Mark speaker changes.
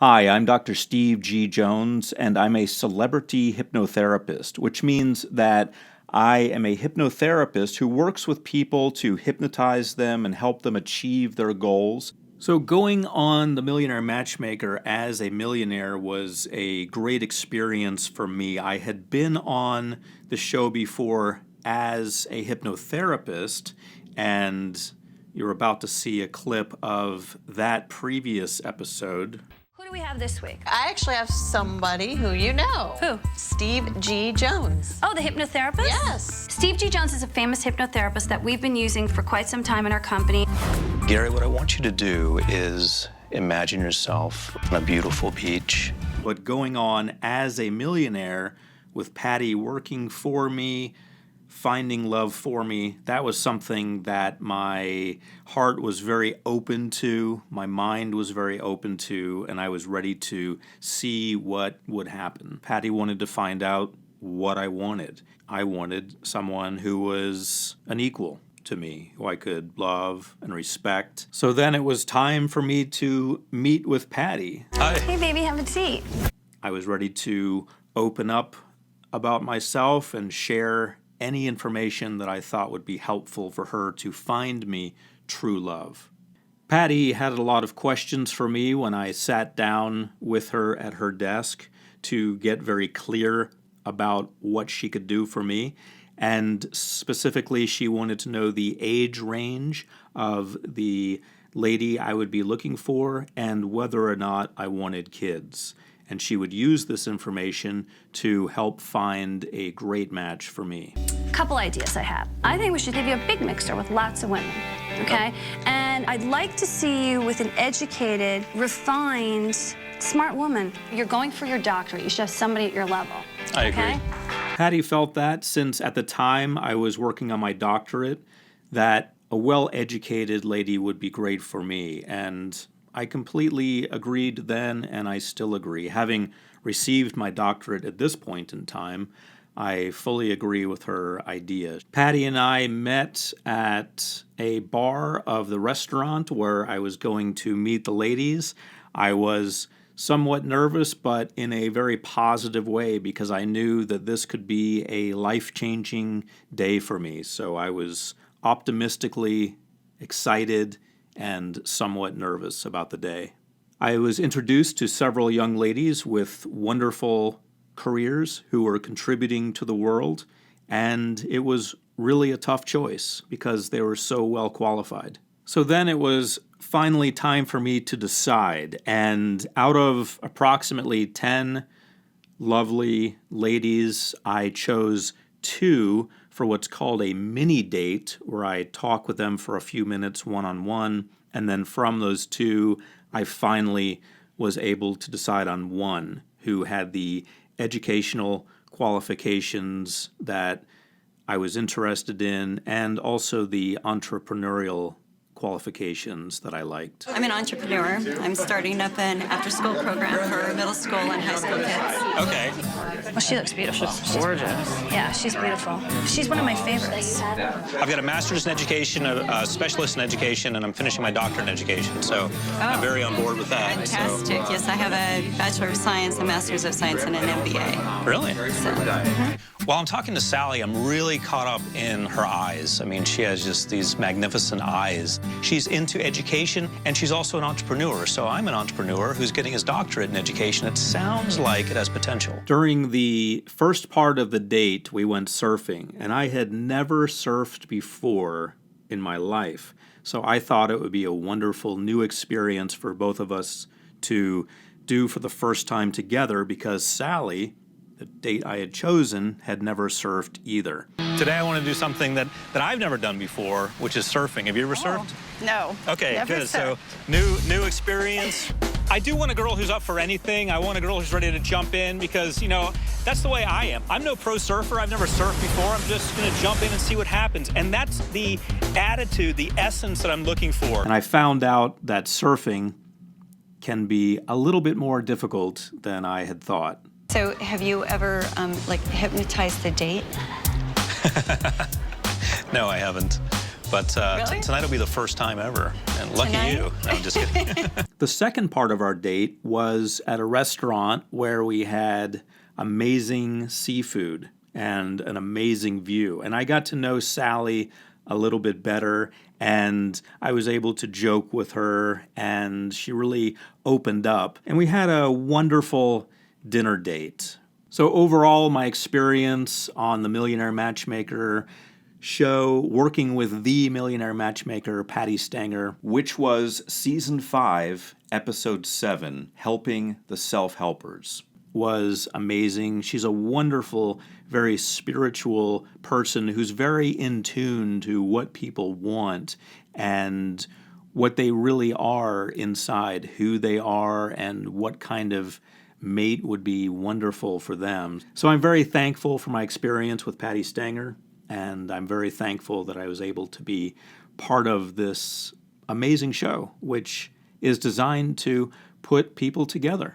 Speaker 1: Hi, I'm Dr. Steve G. Jones, and I'm a celebrity hypnotherapist, which means that I am a hypnotherapist who works with people to hypnotize them and help them achieve their goals. So going on the Millionaire Matchmaker as a millionaire was a great experience for me. I had been on the show before as a hypnotherapist, and you're about to see a clip of that previous episode.
Speaker 2: Who do we have this week?
Speaker 3: I actually have somebody who you know.
Speaker 2: Who?
Speaker 3: Steve G. Jones.
Speaker 2: Oh, the hypnotherapist?
Speaker 3: Yes.
Speaker 2: Steve G. Jones is a famous hypnotherapist that we've been using for quite some time in our company.
Speaker 4: Gary, what I want you to do is imagine yourself on a beautiful beach.
Speaker 1: But going on as a millionaire with Patty working for me, finding love for me, that was something that my heart was very open to, my mind was very open to, and I was ready to see what would happen. Patty wanted to find out what I wanted. I wanted someone who was an equal to me, who I could love and respect. So then it was time for me to meet with Patty.
Speaker 4: Hi.
Speaker 2: Hey, baby, have a seat.
Speaker 1: I was ready to open up about myself and share any information that I thought would be helpful for her to find me true love. Patty had a lot of questions for me when I sat down with her at her desk to get very clear about what she could do for me. And specifically, she wanted to know the age range of the lady I would be looking for and whether or not I wanted kids. And she would use this information to help find a great match for me.
Speaker 2: Couple ideas I have. I think we should give you a big mixer with lots of women, okay? And I'd like to see you with an educated, refined, smart woman. You're going for your doctorate. You should have somebody at your level.
Speaker 4: I
Speaker 2: okay?
Speaker 4: agree.
Speaker 1: Patty felt that since at the time I was working on my doctorate, that a well-educated lady would be great for me. And I completely agreed then, and I still agree. Having received my doctorate at this point in time, I fully agree with her idea. Patty and I met at a bar of the restaurant where I was going to meet the ladies. I was somewhat nervous, but in a very positive way, because I knew that this could be a life-changing day for me. So I was optimistically excited and somewhat nervous about the day. I was introduced to several young ladies with wonderful careers who were contributing to the world, and it was really a tough choice because they were so well qualified. So then it was finally time for me to decide, and out of approximately 10 lovely ladies, I chose 2 for what's called a mini date, where I talk with them for a few minutes one-on-one, and then from those 2, I finally was able to decide on 1 who had the educational qualifications that I was interested in, and also the entrepreneurial qualifications that I liked.
Speaker 5: I'm an entrepreneur. I'm starting up an after-school program for middle school and high school kids.
Speaker 4: Okay.
Speaker 2: Well, she looks beautiful.
Speaker 4: Gorgeous.
Speaker 2: Yeah, she's beautiful. She's one of my favorites.
Speaker 4: I've got a master's in education, a specialist in education, and I'm finishing my doctorate in education. So I'm very on board with that.
Speaker 5: Fantastic. Yes, I have a Bachelor of Science, a Master's of Science, and an MBA.
Speaker 4: Really?
Speaker 5: So,
Speaker 4: While I'm talking to Sally, I'm really caught up in her eyes. I mean, she has just these magnificent eyes. She's into education, and she's also an entrepreneur. So I'm an entrepreneur who's getting his doctorate in education. It sounds like it has potential.
Speaker 1: During the first part of the date, we went surfing, and I had never surfed before in my life. So I thought it would be a wonderful new experience for both of us to do for the first time together, because Sally, the date I had chosen, had never surfed either.
Speaker 4: Today I want to do something that I've never done before, which is surfing. Have you ever surfed?
Speaker 5: no.
Speaker 4: Okay,
Speaker 5: never
Speaker 4: good.
Speaker 5: surfed.
Speaker 4: So new experience. I do want a girl who's up for anything. I want a girl who's ready to jump in because, you know, that's the way I am. I'm no pro surfer. I've never surfed before. I'm just going to jump in and see what happens. And that's the attitude, the essence that I'm looking for.
Speaker 1: And I found out that surfing can be a little bit more difficult than I had thought.
Speaker 5: So have you ever, hypnotized the date?
Speaker 4: No, I haven't. But tonight will be the first time ever. And lucky
Speaker 5: Tonight?
Speaker 4: you. No, I'm just kidding.
Speaker 1: The second part of our date was at a restaurant where we had amazing seafood and an amazing view. And I got to know Sally a little bit better, and I was able to joke with her, and she really opened up. And we had a wonderful dinner date. So overall, my experience on the Millionaire Matchmaker show, working with the Millionaire Matchmaker, Patty Stanger, which was Season 5, Episode 7, Helping the Self-Helpers, was amazing. She's a wonderful, very spiritual person who's very in tune to what people want and what they really are inside, who they are, and what kind of mate would be wonderful for them. So I'm very thankful for my experience with Patty Stanger, and I'm very thankful that I was able to be part of this amazing show, which is designed to put people together.